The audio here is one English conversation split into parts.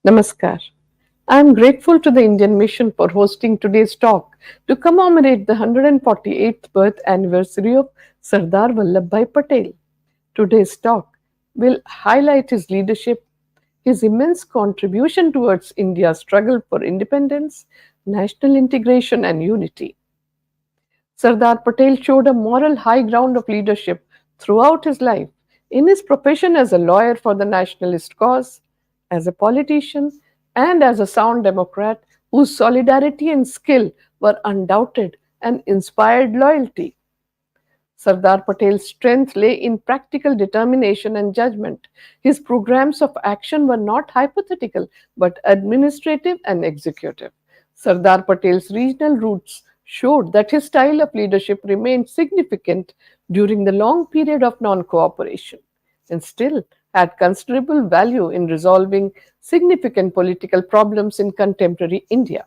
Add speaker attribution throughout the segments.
Speaker 1: Namaskar. I am grateful to the Indian Mission for hosting today's talk to commemorate the 148th birth anniversary of Sardar Vallabhbhai Patel. Today's talk will highlight his leadership, his immense contribution towards India's struggle for independence, national integration, and unity. Sardar Patel showed a moral high ground of leadership throughout his life, in his profession as a lawyer for the nationalist cause, as a politician, and as a sound democrat whose solidarity and skill were undoubted and inspired loyalty. Sardar Patel's strength lay in practical determination and judgment. His programs of action were not hypothetical but administrative and executive. Sardar Patel's regional roots showed that his style of leadership remained significant during the long period of non cooperation and still had considerable value in resolving significant political problems in contemporary India.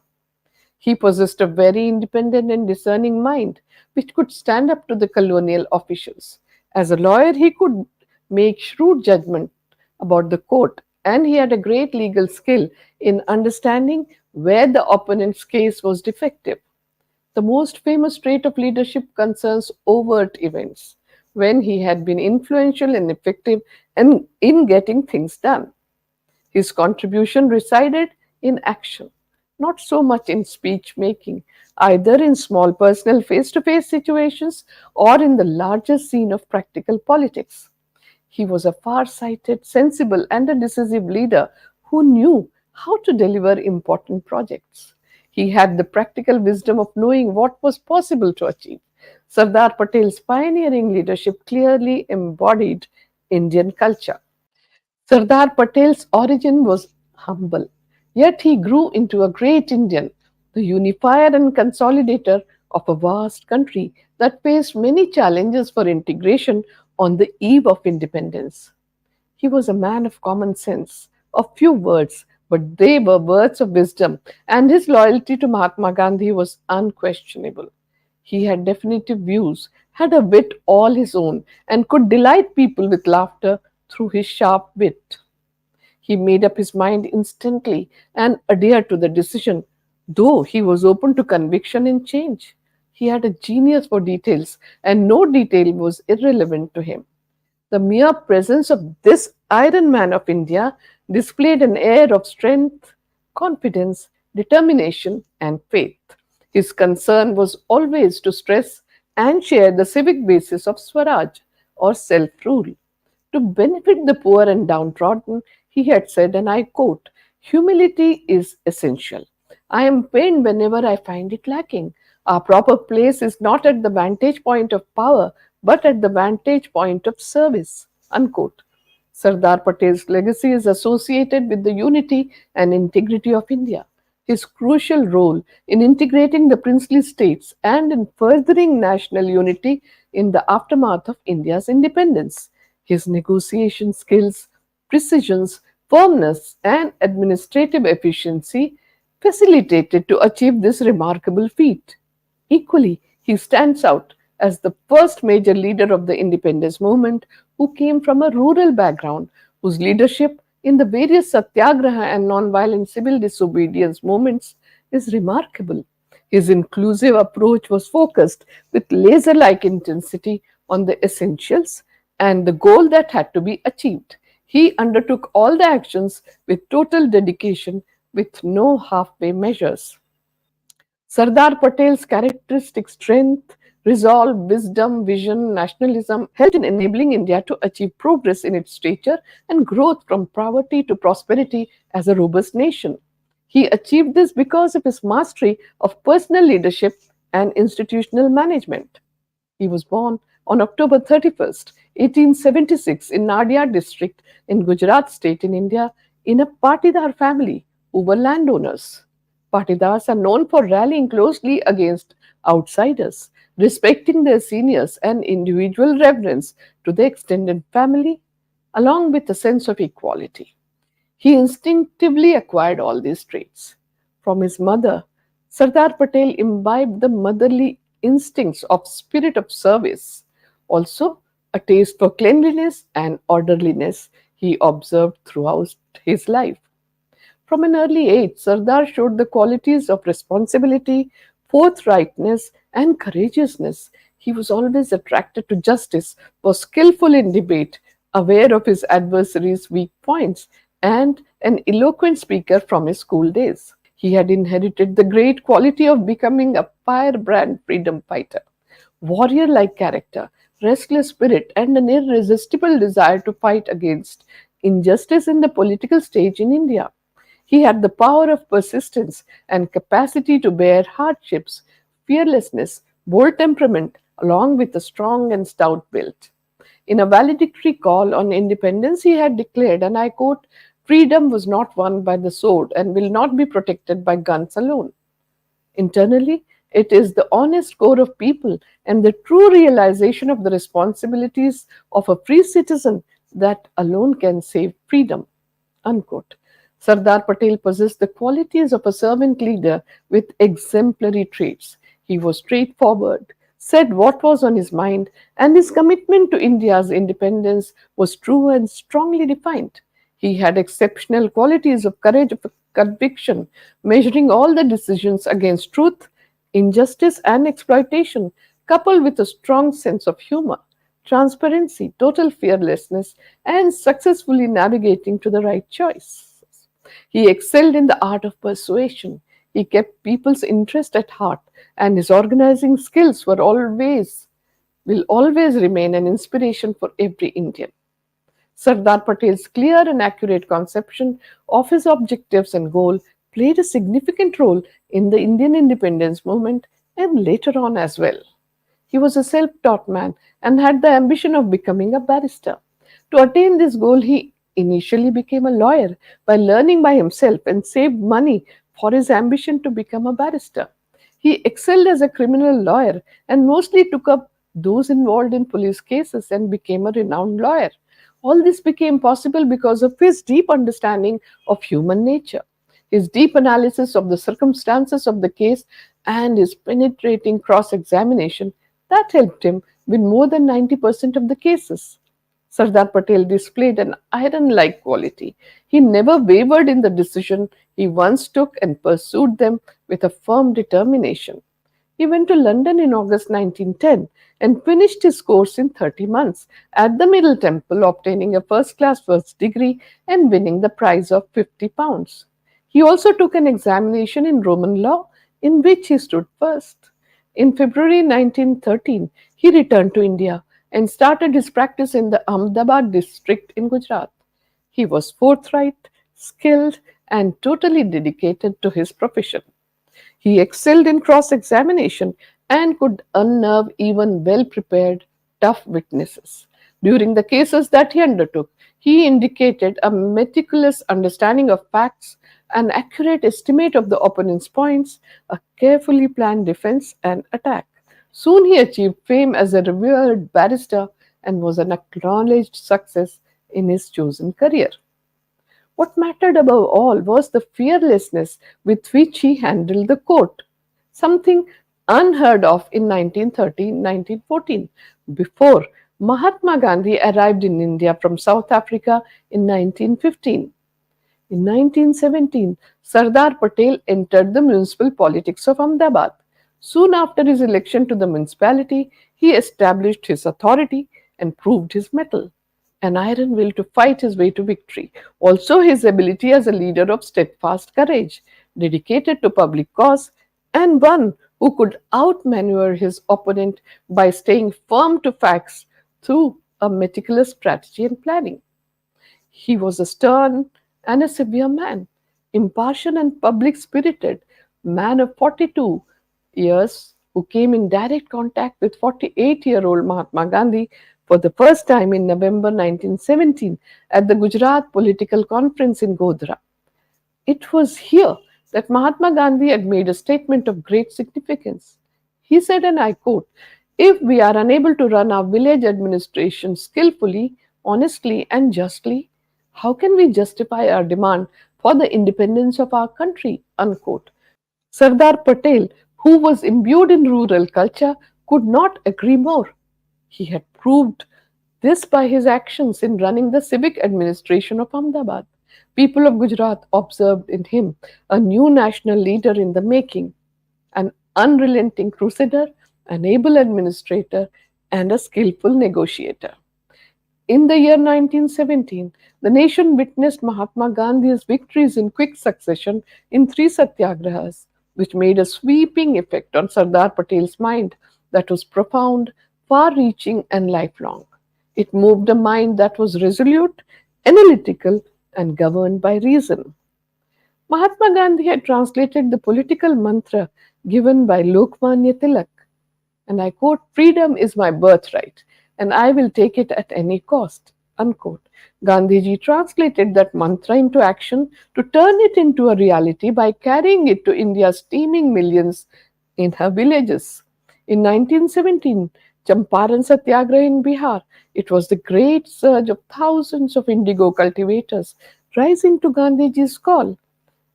Speaker 1: He possessed a very independent and discerning mind, which could stand up to the colonial officials. As a lawyer, he could make shrewd judgment about the court, and he had a great legal skill in understanding where the opponent's case was defective. The most famous trait of leadership concerns overt events, when he had been influential and effective in getting things done. His contribution resided in action, not so much in speech making, either in small personal face to face situations or in the larger scene of practical politics. He was a far sighted, sensible, and a decisive leader who knew how to deliver important projects. He had the practical wisdom of knowing what was possible to achieve. Sardar Patel's pioneering leadership clearly embodied Indian culture. Sardar Patel's origin was humble, yet he grew into a great Indian, the unifier and consolidator of a vast country that faced many challenges for integration on the eve of independence. He was a man of common sense, of few words, but they were words of wisdom, and his loyalty to Mahatma Gandhi was unquestionable. He had definitive views, had a wit all his own, and could delight people with laughter through his sharp wit. He made up his mind instantly and adhered to the decision, though he was open to conviction and change. He had a genius for details, and no detail was irrelevant to him. The mere presence of this Iron Man of India displayed an air of strength, confidence, determination, and faith. His concern was always to stress and share the civic basis of Swaraj or self rule. To benefit the poor and downtrodden, he had said, and I quote, "Humility is essential. I am pained whenever I find it lacking. Our proper place is not at the vantage point of power, but at the vantage point of service." Unquote. Sardar Patel's legacy is associated with the unity and integrity of India. His crucial role in integrating the princely states and in furthering national unity in the aftermath of India's independence. His negotiation skills, precision, firmness, and administrative efficiency facilitated to achieve this remarkable feat. Equally, he stands out as the first major leader of the independence movement who came from a rural background, whose leadership in the various satyagraha and non-violent civil disobedience movements is remarkable. His inclusive approach was focused with laser like intensity on the essentials and the goal that had to be achieved. He undertook all the actions with total dedication, with no halfway measures. Sardar Patel's characteristic strength, resolve, wisdom, vision, nationalism helped in enabling India to achieve progress in its stature and growth from poverty to prosperity as a robust nation. He achieved this because of his mastery of personal leadership and institutional management. He was born on October 31st, 1876, in Nadia district in Gujarat state in India, in a Patidar family who were landowners. Patidars are known for rallying closely against outsiders, respecting their seniors, and individual reverence to the extended family, along with a sense of equality. He instinctively acquired all these traits. From his mother, Sardar Patel imbibed the motherly instincts of spirit of service. Also, a taste for cleanliness and orderliness he observed throughout his life. From an early age, Sardar showed the qualities of responsibility, forthrightness, and courageousness. He was always attracted to justice, was skillful in debate, aware of his adversaries' weak points, and an eloquent speaker from his school days. He had inherited the great quality of becoming a firebrand freedom fighter, warrior like character, restless spirit, and an irresistible desire to fight against injustice in the political stage in India. He had the power of persistence and capacity to bear hardships, fearlessness, bold temperament, along with a strong and stout build. In a valedictory call on independence, he had declared, and I quote, "Freedom was not won by the sword and will not be protected by guns alone. Internally, it is the honest core of people and the true realization of the responsibilities of a free citizen that alone can save freedom." Unquote. Sardar Patel possessed the qualities of a servant leader with exemplary traits. He was straightforward, said what was on his mind, and his commitment to India's independence was true and strongly defined. He had exceptional qualities of courage of conviction, measuring all the decisions against truth, injustice, and exploitation, coupled with a strong sense of humor, transparency, total fearlessness, and successfully navigating to the right choice. He excelled in the art of persuasion. He kept people's interest at heart, and his organizing skills will always remain an inspiration for every Indian. Sardar Patel's clear and accurate conception of his objectives and goal played a significant role in the Indian independence movement and later on as well. He was a self taught man and had the ambition of becoming a barrister. To attain this goal, he initially became a lawyer by learning by himself and saved money for his ambition to become a barrister. He excelled as a criminal lawyer and mostly took up those involved in police cases and became a renowned lawyer. All this became possible because of his deep understanding of human nature, his deep analysis of the circumstances of the case, and his penetrating cross examination that helped him win more than 90% of the cases. Sardar Patel displayed an iron like quality. He never wavered in the decision he once took and pursued them with a firm determination. He went to London in August 1910 and finished his course in 30 months at the Middle Temple, obtaining a first class first degree and winning the prize of £50. He also took an examination in Roman law, in which he stood first. In February 1913, he returned to India and started his practice in the Ahmedabad district in Gujarat. He was forthright, skilled, and totally dedicated to his profession. He excelled in cross examination and could unnerve even well prepared, tough witnesses. During the cases that he undertook, he indicated a meticulous understanding of facts, an accurate estimate of the opponent's points, a carefully planned defense and attack. Soon he achieved fame as a revered barrister and was an acknowledged success in his chosen career. What mattered above all was the fearlessness with which he handled the court, something unheard of in 1913-1914, before Mahatma Gandhi arrived in India from South Africa in 1915. In 1917, Sardar Patel entered the municipal politics of Ahmedabad. Soon after his election to the municipality, he established his authority and proved his mettle, an iron will to fight his way to victory. Also, his ability as a leader of steadfast courage, dedicated to public cause, and one who could outmaneuver his opponent by staying firm to facts through a meticulous strategy and planning. He was a stern and a severe man, impartial and public spirited, man of 42 years who came in direct contact with 48-year-old Mahatma Gandhi for the first time in November 1917 at the Gujarat Political Conference in Godhra. It was here that Mahatma Gandhi had made a statement of great significance. He said, and I quote, "If we are unable to run our village administration skillfully, honestly, and justly, how can we justify our demand for the independence of our country?" Unquote. Sardar Patel, who was imbued in rural culture, could not agree more. He had proved this by his actions in running the civic administration of Ahmedabad. People of Gujarat observed in him a new national leader in the making, an unrelenting crusader, an able administrator, and a skillful negotiator. In the year 1917, the nation witnessed Mahatma Gandhi's victories in quick succession in three satyagrahas, which made a sweeping effect on Sardar Patel's mind that was profound, far reaching, and lifelong. It moved a mind that was resolute, analytical, and governed by reason. Mahatma Gandhi had translated the political mantra given by Lokmanya Tilak, and I quote, "Freedom is my birthright, and I will take it at any cost." Unquote. Gandhiji translated that mantra into action to turn it into a reality by carrying it to India's teeming millions in her villages. In 1917, Champaran Satyagraha in Bihar, it was the great surge of thousands of indigo cultivators rising to Gandhiji's call.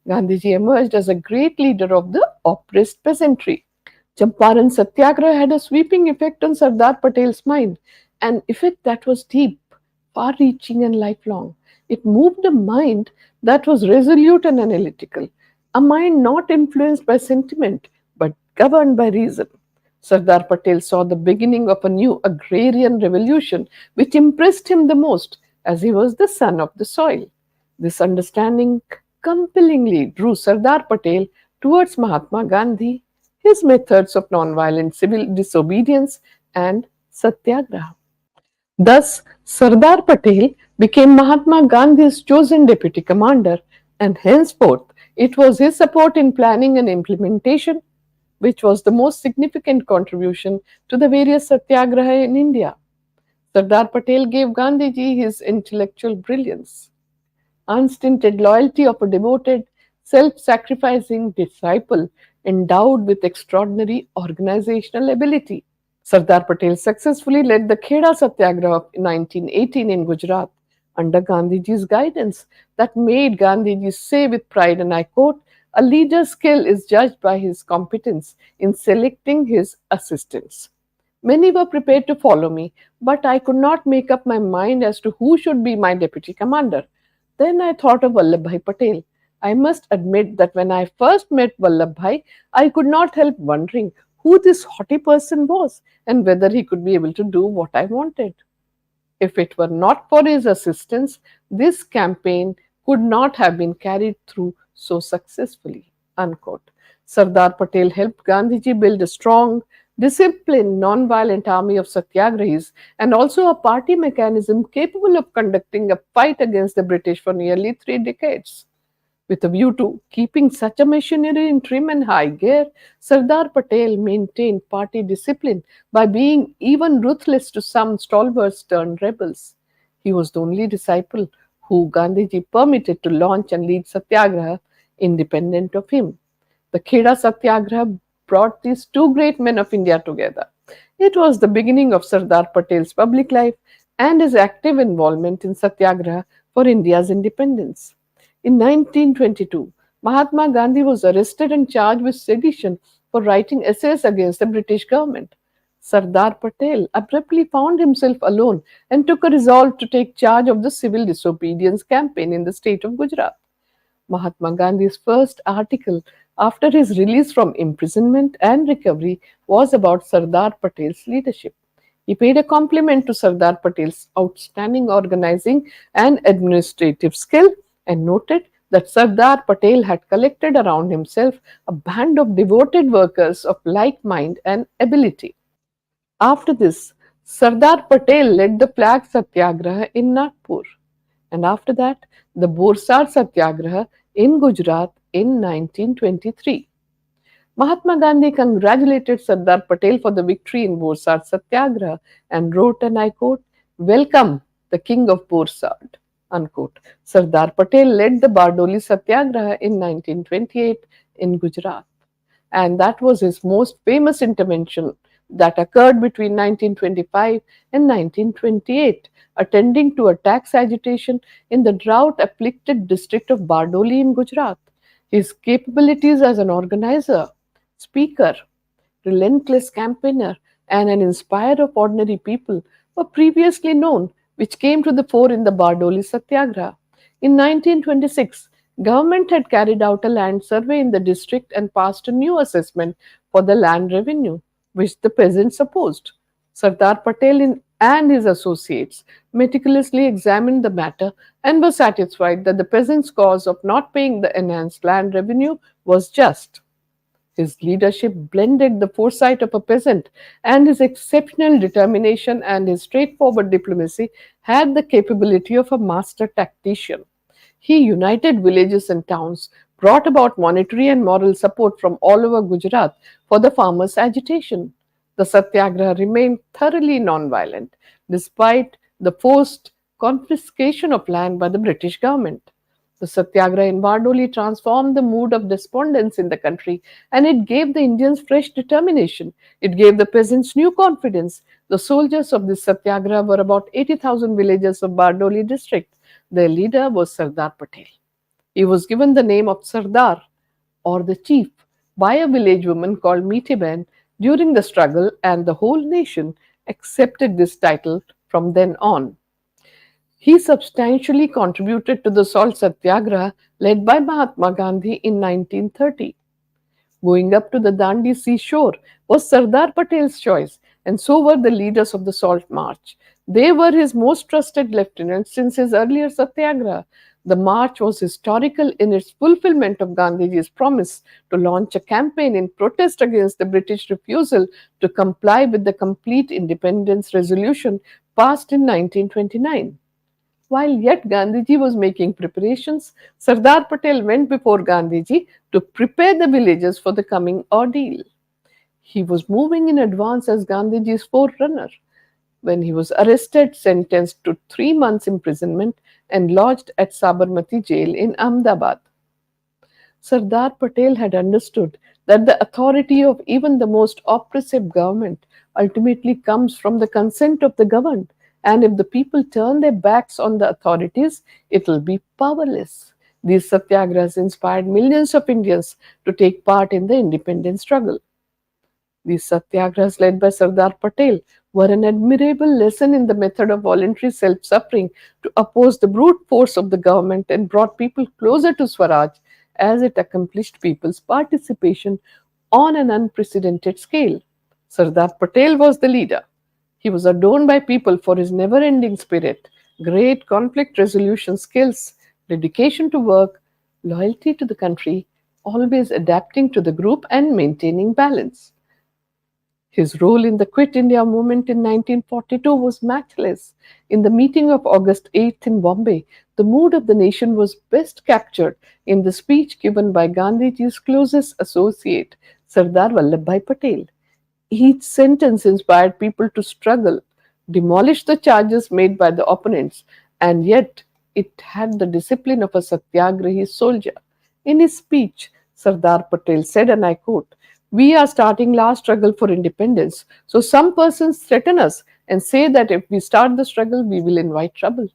Speaker 1: Gandhiji emerged as a great leader of the oppressed peasantry. Champaran Satyagraha had a sweeping effect on Sardar Patel's mind, an effect that was deep, far reaching, and lifelong. It moved a mind that was resolute and analytical, a mind not influenced by sentiment but governed by reason. Sardar Patel saw the beginning of a new agrarian revolution which impressed him the most as he was the son of the soil. This understanding compellingly drew Sardar Patel towards Mahatma Gandhi, his methods of nonviolent civil disobedience, and satyagraha. Thus, Sardar Patel became Mahatma Gandhi's chosen deputy commander, and henceforth it was his support in planning and implementation which was the most significant contribution to the various satyagraha in India. Sardar Patel gave Gandhiji his intellectual brilliance, unstinted loyalty of a devoted, self sacrificing disciple endowed with extraordinary organizational ability. Sardar Patel successfully led the Kheda Satyagraha of 1918 in Gujarat under Gandhiji's guidance that made Gandhiji say with pride, and I quote, "A leader's skill is judged by his competence in selecting his assistants." Many were prepared to follow me, but I could not make up my mind as to who should be my deputy commander. Then I thought of Vallabhbhai Patel. I must admit that when I first met Vallabhbhai, I could not help wondering who this haughty person was and whether he could be able to do what I wanted. If it were not for his assistance, this campaign could not have been carried through so successfully. Unquote. Sardar Patel helped Gandhiji build a strong, disciplined, non-violent army of satyagrahis and also a party mechanism capable of conducting a fight against the British for nearly 3 decades. With a view to keeping such a machinery in trim and high gear, Sardar Patel maintained party discipline by being even ruthless to some stalwarts turned rebels. He was the only disciple who Gandhiji permitted to launch and lead Satyagraha independent of him. The Kheda Satyagraha brought these two great men of India together. It was the beginning of Sardar Patel's public life and his active involvement in Satyagraha for India's independence. In 1922, Mahatma Gandhi was arrested and charged with sedition for writing essays against the British government. Sardar Patel abruptly found himself alone and took a resolve to take charge of the civil disobedience campaign in the state of Gujarat. Mahatma Gandhi's first article after his release from imprisonment and recovery was about Sardar Patel's leadership. He paid a compliment to Sardar Patel's outstanding organizing and administrative skill and noted that Sardar Patel had collected around himself a band of devoted workers of like mind and ability. After this, Sardar Patel led the flag satyagraha in Nagpur, and after that, the Borsar Satyagraha in Gujarat in 1923. Mahatma Gandhi congratulated Sardar Patel for the victory in Borsar Satyagraha and wrote, and I quote, "Welcome, the king of Borsar." Unquote. Sardar Patel led the Bardoli Satyagraha in 1928 in Gujarat, and that was his most famous intervention that occurred between 1925 and 1928, attending to a tax agitation in the drought afflicted district of Bardoli in Gujarat. His capabilities as an organizer, speaker, relentless campaigner, and an inspirer of ordinary people were previously known, which came to the fore in the Bardoli Satyagraha. In 1926, government had carried out a land survey in the district and passed a new assessment for the land revenue, which the peasants opposed. Sardar and his associates meticulously examined the matter and were satisfied that the peasants' cause of not paying the enhanced land revenue was just. His leadership blended the foresight of a peasant, and his exceptional determination and his straightforward diplomacy had the capability of a master tactician. He united villages and towns, brought about monetary and moral support from all over Gujarat for the farmers' agitation. The Satyagraha remained thoroughly non-violent, despite the forced confiscation of land by the British government. The Satyagraha in Bardoli transformed the mood of despondence in the country, and it gave the Indians fresh determination. It gave the peasants new confidence. The soldiers of this Satyagraha were about 80,000 villagers of Bardoli district. Their leader was Sardar Patel. He was given the name of Sardar or the chief by a village woman called Meeteben during the struggle, and the whole nation accepted this title from then on. He substantially contributed to the salt satyagraha led by Mahatma Gandhi in 1930. Going up to the Dandi seashore was Sardar Patel's choice, and so were the leaders of the Salt March. They were his most trusted lieutenants since his earlier satyagraha. The march was historical in its fulfillment of Gandhiji's promise to launch a campaign in protest against the British refusal to comply with the complete independence resolution passed in 1929. While yet Gandhiji was making preparations, Sardar Patel went before Gandhiji to prepare the villagers for the coming ordeal. He was moving in advance as Gandhiji's forerunner when he was arrested, sentenced to 3 months' imprisonment, and lodged at Sabarmati jail in Ahmedabad. Sardar Patel had understood that the authority of even the most oppressive government ultimately comes from the consent of the governed, and if the people turn their backs on the authorities, it will be powerless. These satyagrahas inspired millions of Indians to take part in the independence struggle. These satyagrahas led by Sardar Patel were an admirable lesson in the method of voluntary self-suffering to oppose the brute force of the government and brought people closer to Swaraj as it accomplished people's participation on an unprecedented scale. Sardar Patel was the leader. He was adored by people for his never ending spirit, great conflict resolution skills, dedication to work, loyalty to the country, always adapting to the group and maintaining balance. His role in the Quit India movement in 1942 was matchless. In the meeting of August 8th in Bombay, the mood of the nation was best captured in the speech given by Gandhiji's closest associate, Sardar Vallabhbhai Patel. Each sentence inspired people to struggle, demolish the charges made by the opponents, and yet it had the discipline of a satyagrahi soldier. In his speech, Sardar Patel said, and I quote, "We are starting last struggle for independence, so some persons threaten us and say that if we start the struggle, we will invite trouble.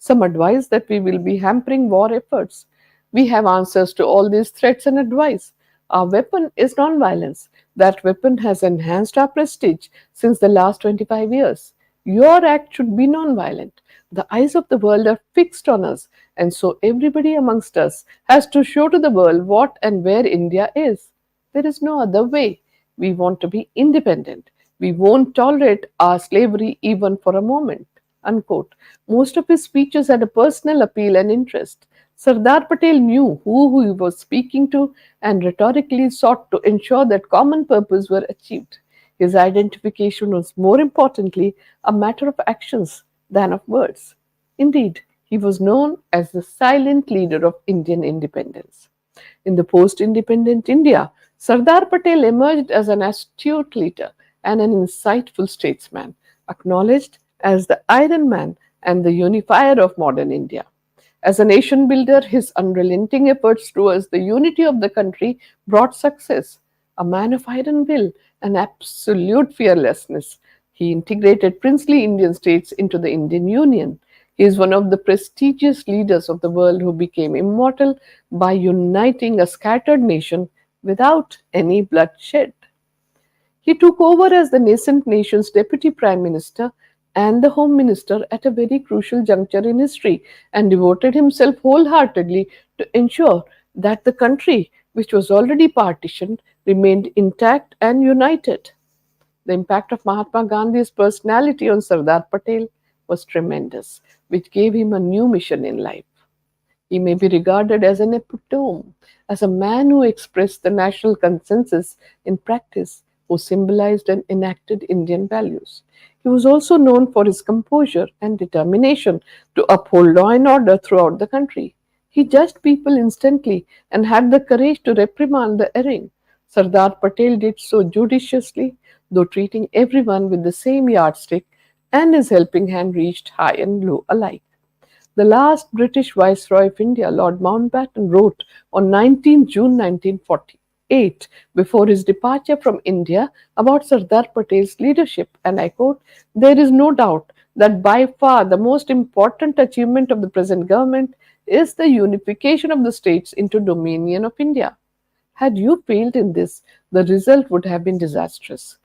Speaker 1: Some advise that we will be hampering war efforts. We have answers to all these threats and advice. Our weapon is nonviolence. That weapon has enhanced our prestige since the last 25 years. Your act should be nonviolent. The eyes of the world are fixed on us, and so everybody amongst us has to show to the world what and where India is. There is no other way. We want to be independent. We won't tolerate our slavery even for a moment." Unquote. Most of his speeches had a personal appeal and interest. Sardar Patel knew who he was speaking to and rhetorically sought to ensure that common purpose were achieved. His identification was more importantly a matter of actions than of words. Indeed, he was known as the silent leader of Indian independence. In the post independent India, Sardar Patel emerged as an astute leader and an insightful statesman, acknowledged as the Iron Man and the unifier of modern India. As a nation builder, his unrelenting efforts towards the unity of the country brought success. A man of iron will and absolute fearlessness, he integrated princely Indian states into the Indian Union. He is one of the prestigious leaders of the world who became immortal by uniting a scattered nation without any bloodshed. He took over as the nascent nation's deputy prime minister and the Home Minister at a very crucial juncture in history and devoted himself wholeheartedly to ensure that the country, which was already partitioned, remained intact and united. The impact of Mahatma Gandhi's personality on Sardar Patel was tremendous, which gave him a new mission in life. He may be regarded as an epitome, as a man who expressed the national consensus in practice, who symbolized and enacted Indian values. He was also known for his composure and determination to uphold law and order throughout the country. He judged people instantly and had the courage to reprimand the erring. Sardar Patel did so judiciously, though treating everyone with the same yardstick, and his helping hand reached high and low alike. The last British Viceroy of India, Lord Mountbatten, wrote on 19 June 1948, before his departure from India, about Sardar Patel's leadership, and I quote, "There is no doubt that by far the most important achievement of the present government is the unification of the states into Dominion of India. Had you failed in this, the result would have been disastrous."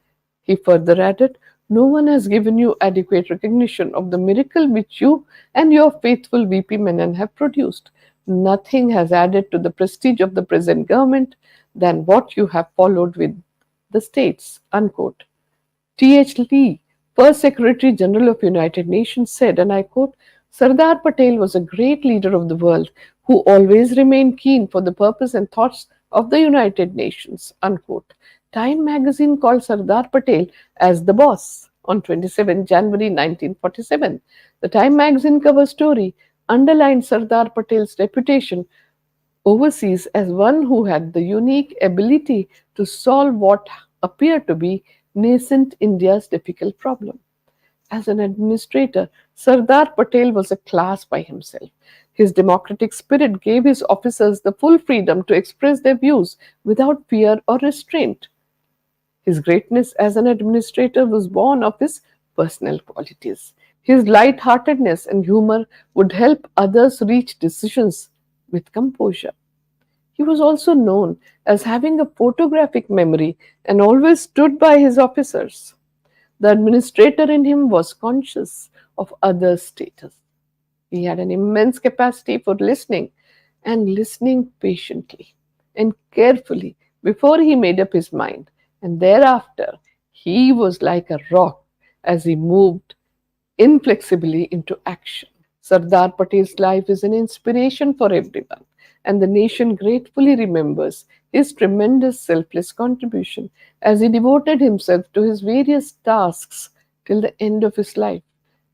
Speaker 1: He further added, "No one has given you adequate recognition of the miracle which you and your faithful VP Menon have produced. Nothing has added to the prestige of the present government than what you have followed with the states." Unquote. T.H. Lee, first Secretary General of United Nations, said, and I quote, "Sardar Patel was a great leader of the world who always remained keen for the purpose and thoughts of the United Nations." Unquote. Time magazine called Sardar Patel as the boss on 27 January 1947. The Time magazine cover story underlined Sardar Patel's reputation overseas as one who had the unique ability to solve what appeared to be nascent India's difficult problem. As an administrator, Sardar Patel was a class by himself. His democratic spirit gave his officers the full freedom to express their views without fear or restraint. His greatness as an administrator was born of his personal qualities. His light-heartedness and humor would help others reach decisions with composure. He was also known as having a photographic memory and always stood by his officers. The administrator in him was conscious of others' status. He had an immense capacity for listening and listening patiently and carefully before he made up his mind. And thereafter, he was like a rock as he moved inflexibly into action. Sardar Patel's life is an inspiration for everyone, and the nation gratefully remembers his tremendous selfless contribution as he devoted himself to his various tasks till the end of his life.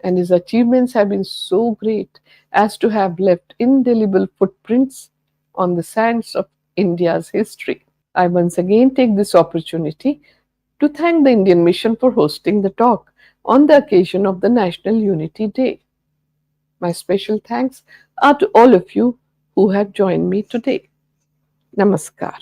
Speaker 1: And his achievements have been so great as to have left indelible footprints on the sands of India's history. I once again take this opportunity to thank the Indian Mission for hosting the talk on the occasion of the National Unity Day. My special thanks are to all of you who have joined me today. Namaskar.